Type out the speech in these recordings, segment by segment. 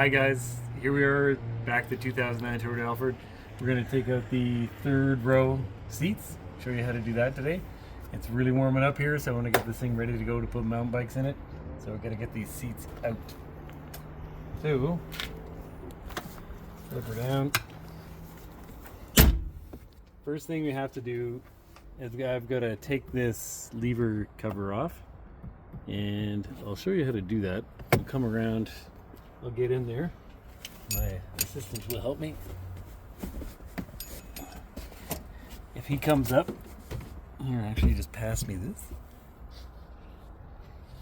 Hi guys, here we are back to 2009 Toyota Alphard. We're going to take out the third row seats, show you how to do that today. It's really warming up here, so I want to get this thing ready to go to put mountain bikes in it. So we're going to get these seats out. So, flip her down. First thing we have to do is I've got to take this lever cover off, and I'll show you how to do that. I'll come around, I'll get in there. My assistant will help me. If he comes up, here, actually just pass me this.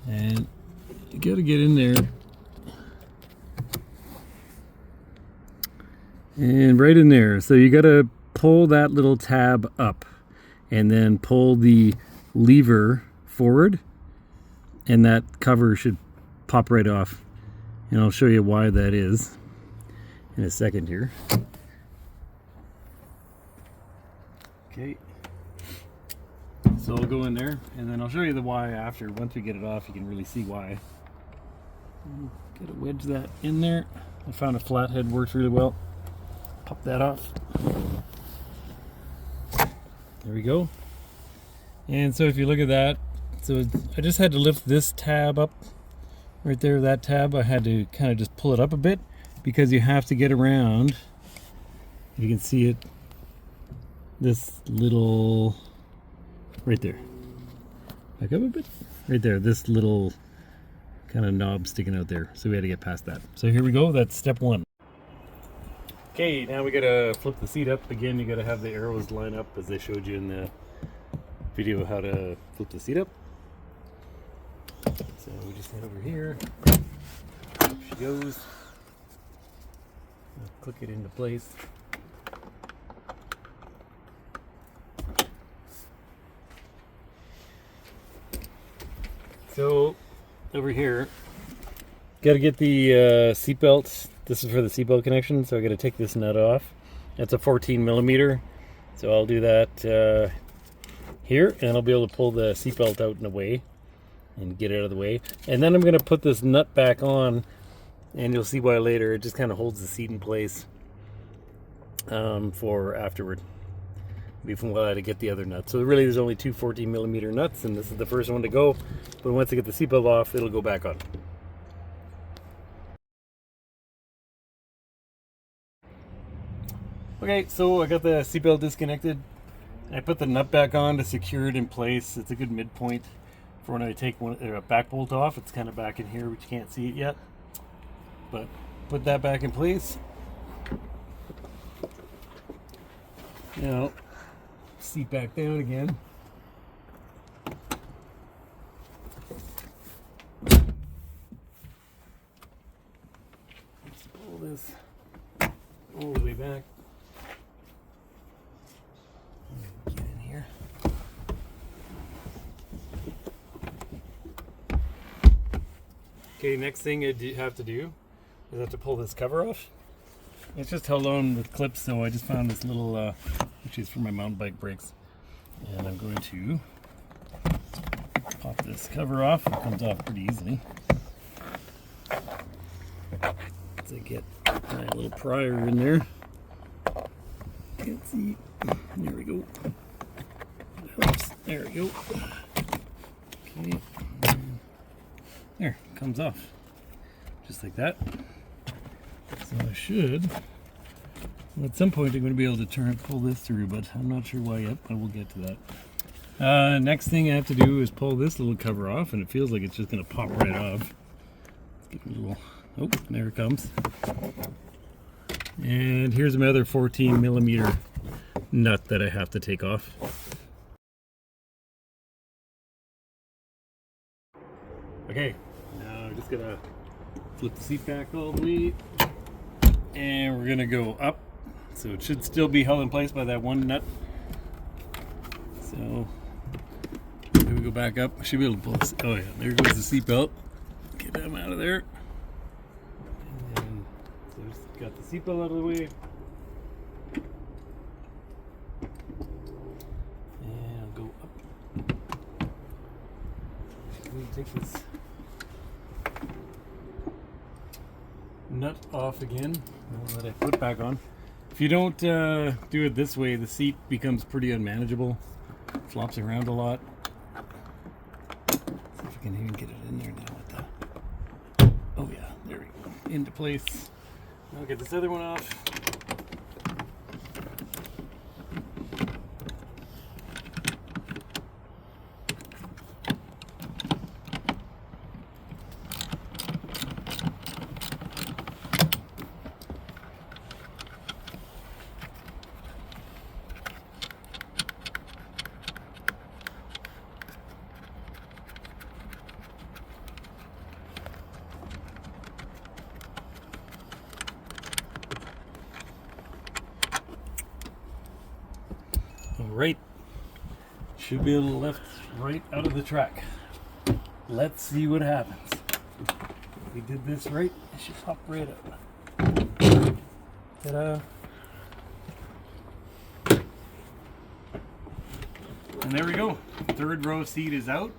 And you gotta get in there. And right in there. So you gotta pull that little tab up and then pull the lever forward, and that cover should pop right off. And I'll show you why that is in a second here. Okay. So I'll go in there and then I'll show you the why after. Once we get it off, you can really see why. Gotta wedge that in there. I found a flathead works really well. Pop that off. There we go. And so if you look at that, so I just had to lift this tab up right there, that tab. I had to kind of just pull it up a bit because you have to get around, if you can see it, this little, right there. Back up a bit. Right there, this little kind of knob sticking out there. So we had to get past that. So here we go, that's step one. Okay, now we gotta flip the seat up. Again, you gotta have the arrows line up as they showed you in the video how to flip the seat up. So we just head over here. Up she goes. I'll click it into place. So over here, gotta get the seat belts. This is for the seatbelt connection, so I got to take this nut off. That's a 14 millimeter, so I'll do that here, and I'll be able to pull the seatbelt out and away and get it out of the way. And then I'm going to put this nut back on, and you'll see why later. It just kind of holds the seat in place for afterward, before I had to get the other nuts. So really there's only two 14 millimeter nuts, and this is the first one to go, but once I get the seatbelt off, it'll go back on. Okay, so I got the seatbelt disconnected. I put the nut back on to secure it in place. It's a good midpoint for when I take a back bolt off. It's kind of back in here, but you can't see it yet. But put that back in place. Now, seat back down again. Let's pull this all the way back. Get in here. Okay, next thing I have to do is I have to pull this cover off. It's just held on with clips, so I just found this little, which is for my mountain bike brakes. And I'm going to pop this cover off. It comes off pretty easily. As I get my little prior in there. Can't see. There we go. Oops, there we go. Okay. There, comes off. Just like that. So I should, at some point I'm going to be able to pull this through, but I'm not sure why yet, but we'll get to that. Next thing I have to do is pull this little cover off, and it feels like it's just going to pop right off. Let's give it a little, oh, there it comes. And here's my other 14 millimeter nut that I have to take off. Okay, now I'm just gonna flip the seat back all the way, and we're gonna go up. So it should still be held in place by that one nut. So here we go back up. I should be able to pull this. Oh yeah, there goes the seat belt. Get them out of there. And so just got the seat belt out of the way. And I'll go up. Take this nut off again, the one that I put back on. If you don't do it this way, the seat becomes pretty unmanageable. Flops around a lot. See if I can even get it in there now with that. Oh yeah, there we go. Into place. I'll get this other one off. Alright, should be able to lift right out of the track. Let's see what happens. If we did this right, it should hop right up. Ta-da! And there we go. Third row seat is out.